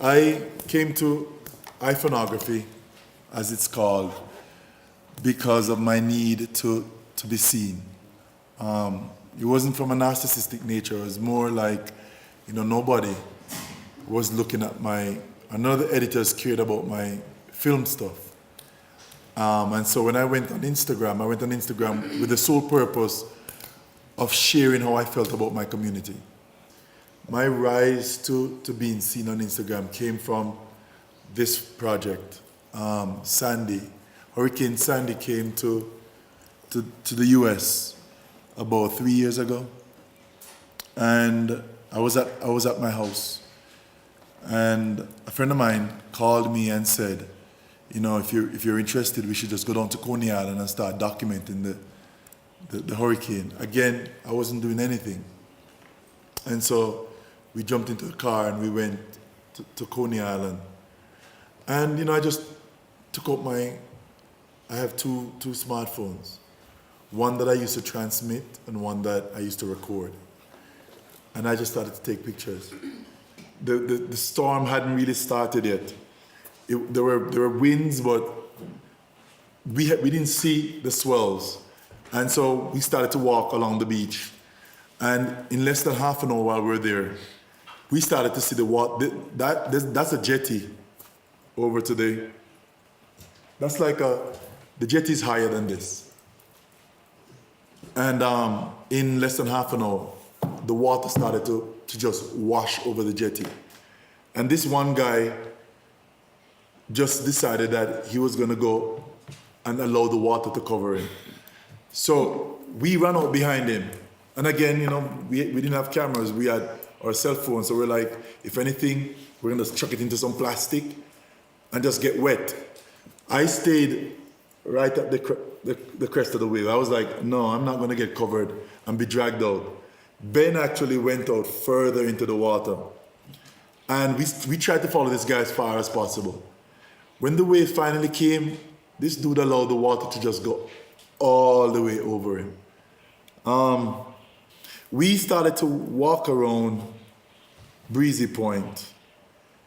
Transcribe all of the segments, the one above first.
I came to iPhoneography, as it's called, because of my need to be seen. It wasn't from a narcissistic nature. It was more like, nobody was looking at none of the editors cared about my film stuff. And so when I went on Instagram with the sole purpose of sharing how I felt about my community. My rise to being seen on Instagram came from this project. Hurricane Sandy came to the US about 3 years ago. And I was at my house. And a friend of mine called me and said, if you're interested, we should just go down to Coney Island and start documenting the hurricane. Again, I wasn't doing anything. And so we jumped into a car and we went to Coney Island. And, I just took out I have two smartphones. One that I used to transmit and one that I used to record. And I just started to take pictures. The storm hadn't really started yet. There were winds, but we didn't see the swells. And so we started to walk along the beach. And in less than half an hour while we were there, we started to see the water. That's a jetty over today. That's like the jetty is higher than this. And in less than half an hour, the water started to just wash over the jetty. And this one guy just decided that he was gonna go and allow the water to cover him. So we ran out behind him. And again, we didn't have cameras, we had our cell phones. So we're like, if anything, we're gonna just chuck it into some plastic and just get wet. I stayed right at the crest of the wave. I was like, no, I'm not gonna get covered and be dragged out. Ben actually went out further into the water. And we tried to follow this guy as far as possible. When the wave finally came, this dude allowed the water to just go all the way over him. We started to walk around Breezy Point.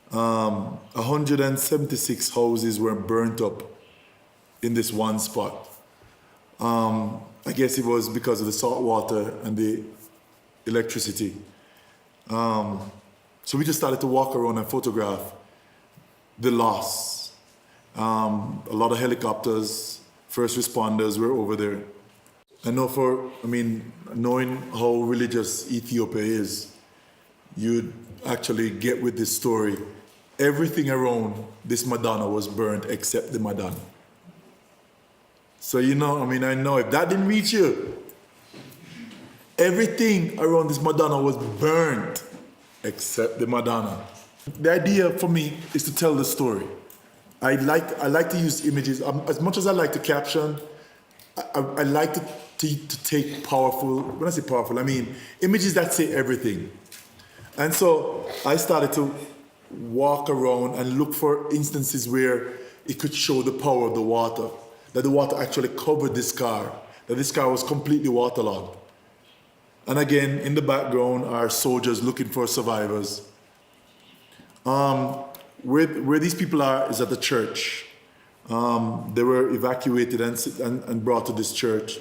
176 houses were burnt up in this one spot. I guess it was because of the salt water and the electricity. So we just started to walk around and photograph the loss. A lot of helicopters, first responders were over there. Knowing how religious Ethiopia is, you'd actually get with this story. Everything around this Madonna was burnt except the Madonna. So I know if that didn't reach you, everything around this Madonna was burnt except the Madonna. The idea for me is to tell the story. I like to use images. As much as I like to caption, I like to take powerful, when I say powerful, I mean images that say everything. And so I started to walk around and look for instances where it could show the power of the water, that the water actually covered this car, that this car was completely waterlogged. And again, in the background are soldiers looking for survivors. Where these people are is at the church. They were evacuated and brought to this church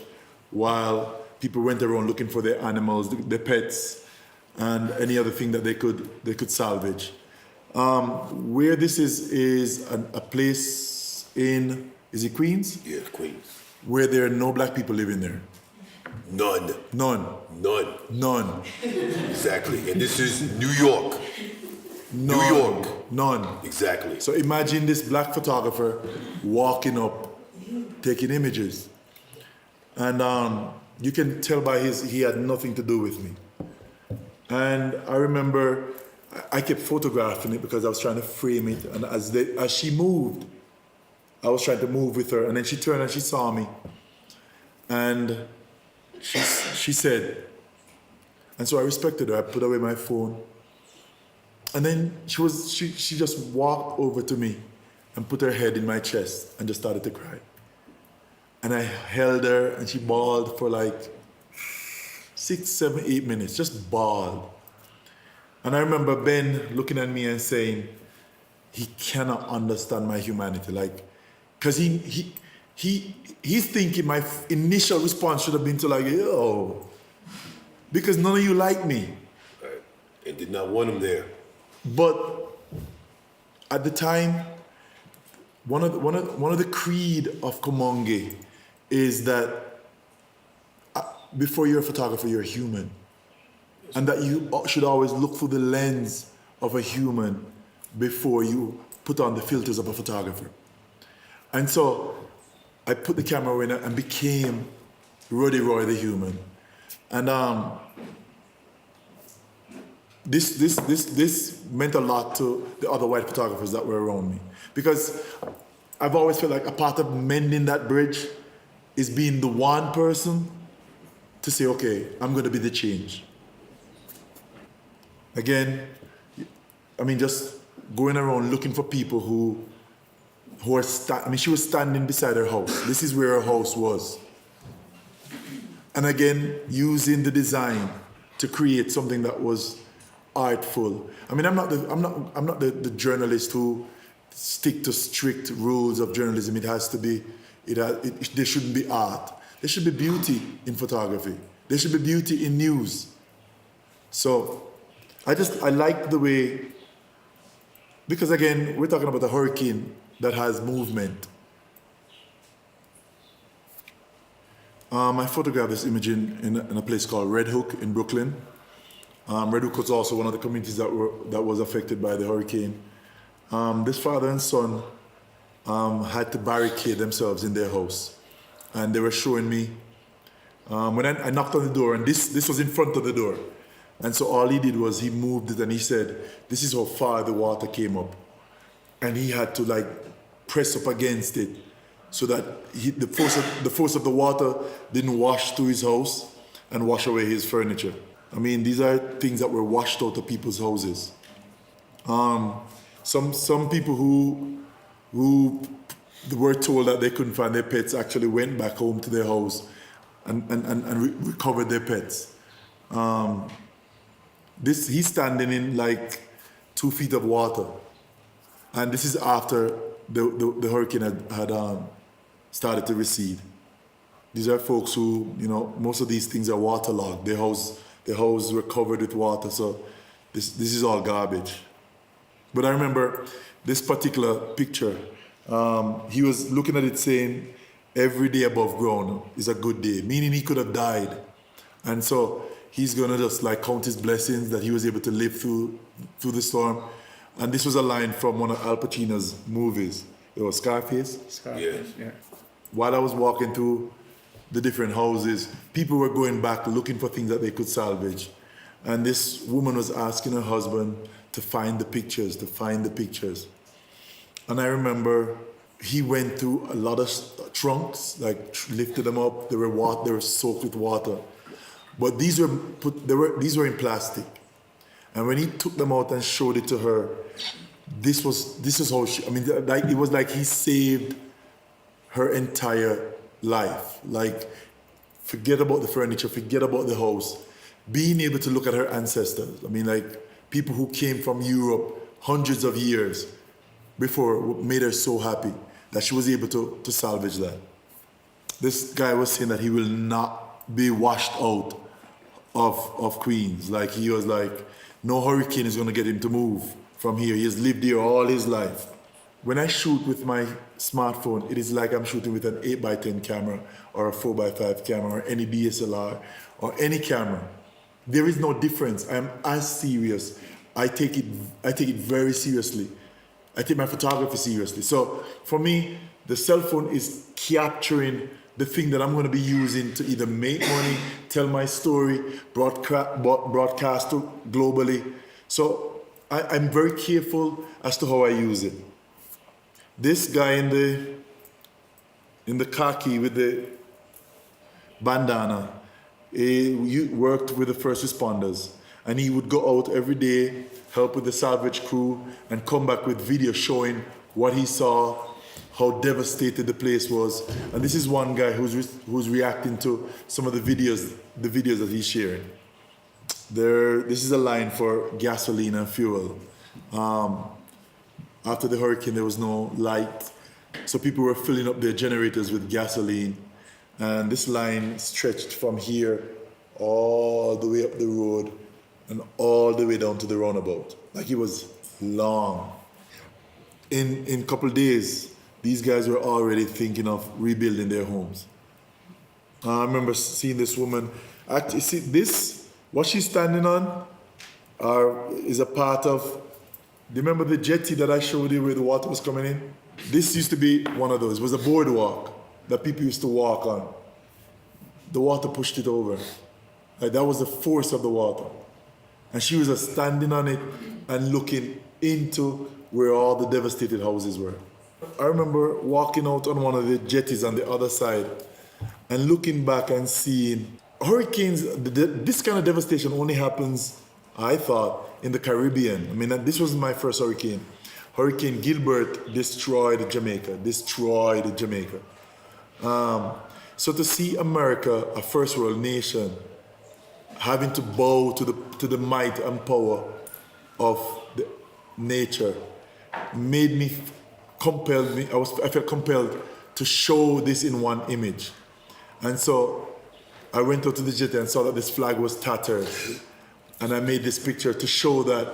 while people went around looking for their animals, their pets, and any other thing that they could salvage. Where this is a place in, is it Queens? Yeah, Queens. Where there are no black people living there. None. Exactly. And this is New York. None. New York. None. Exactly. So imagine this black photographer walking up, taking images. And you can tell by he had nothing to do with me. And I remember I kept photographing it because I was trying to frame it. And as she moved, I was trying to move with her. And then she turned and she saw me. And she said, and so I respected her. I put away my phone. And then she just walked over to me and put her head in my chest and just started to cry. And I held her and she bawled for like 6, 7, 8 minutes, just bawled. And I remember Ben looking at me and saying, he cannot understand my humanity. Like, because he's thinking my initial response should have been to like, yo, because none of you like me. Right. And did not want him there. But at the time, one of the creed of Komonge is that before you're a photographer, you're a human, and that you should always look through the lens of a human before you put on the filters of a photographer. And so I put the camera in and became Ruddy Roye the human. And this meant a lot to the other white photographers that were around me. Because I've always felt like a part of mending that bridge is being the one person to say, okay, I'm going to be the change. Again, I mean, just going around looking for people who are, she was standing beside her house. This is where her house was. And again, using the design to create something that was artful. I mean, I'm not the journalist who stick to strict rules of journalism. It has to be, there shouldn't be art. There should be beauty in photography. There should be beauty in news. So I like the way, because again, we're talking about a hurricane that has movement. I photographed this image in a place called Red Hook in Brooklyn. Red Hook was also one of the communities that was affected by the hurricane. This father and son had to barricade themselves in their house. And they were showing me, when I knocked on the door, and this was in front of the door. And so all he did was he moved it and he said, this is how far the water came up. And he had to like press up against it so that the force of the water didn't wash through his house and wash away his furniture. I mean, these are things that were washed out of people's houses. Some people who were told that they couldn't find their pets actually went back home to their house and recovered their pets. He's standing in like 2 feet of water. And this is after the hurricane had started to recede. These are folks who, most of these things are waterlogged. Their houses were covered with water, so this is all garbage. But I remember this particular picture, he was looking at it saying, every day above ground is a good day, meaning he could have died. And so he's gonna just like count his blessings that he was able to live through the storm. And this was a line from one of Al Pacino's movies. It was Scarface. Yeah. While I was walking through the different houses, people were going back looking for things that they could salvage. And this woman was asking her husband to find the pictures. And I remember he went through a lot of trunks, like lifted them up. They were soaked with water. But these were in plastic. And when he took them out and showed it to her, this was how it was like he saved her entire life. Like, forget about the furniture, forget about the house. Being able to look at her ancestors. I mean, like, people who came from Europe hundreds of years before made her so happy that she was able to salvage that. This guy was saying that he will not be washed out of Queens. Like, he was like, no hurricane is gonna get him to move from here. He has lived here all his life. When I shoot with my smartphone, it is like I'm shooting with an 8x10 camera or a 4x5 camera or any DSLR or any camera. There is no difference. I am as serious. I take it very seriously. I take my photography seriously. So for me, the cell phone is capturing the thing that I'm going to be using to either make money, tell my story, broadcast globally. So I'm very careful as to how I use it. This guy in the khaki with the bandana, he worked with the first responders, and he would go out every day, help with the salvage crew, and come back with video showing what he saw, how devastated the place was. And this is one guy who's reacting to some of the videos that he's sharing. This is a line for gasoline and fuel. After the hurricane, there was no light. So people were filling up their generators with gasoline. And this line stretched from here all the way up the road and all the way down to the roundabout. Like it was long. In a couple of days, these guys were already thinking of rebuilding their homes. I remember seeing this woman. Actually, see this, what she's standing on is a part of, do you remember the jetty that I showed you where the water was coming in? This used to be one of those. It was a boardwalk that people used to walk on. The water pushed it over. Like that was the force of the water. And she was just standing on it and looking into where all the devastated houses were. I remember walking out on one of the jetties on the other side and looking back and seeing hurricanes. This kind of devastation only happens, I thought, in the Caribbean. I mean, this was my first hurricane. Hurricane Gilbert destroyed Jamaica. So to see America, a first world nation, having to bow to the might and power of the nature made me compelled me. I felt compelled to show this in one image, and so I went out to the jetty and saw that this flag was tattered, and I made this picture to show that,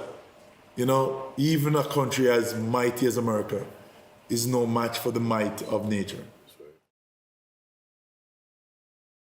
you know, even a country as mighty as America is no match for the might of nature.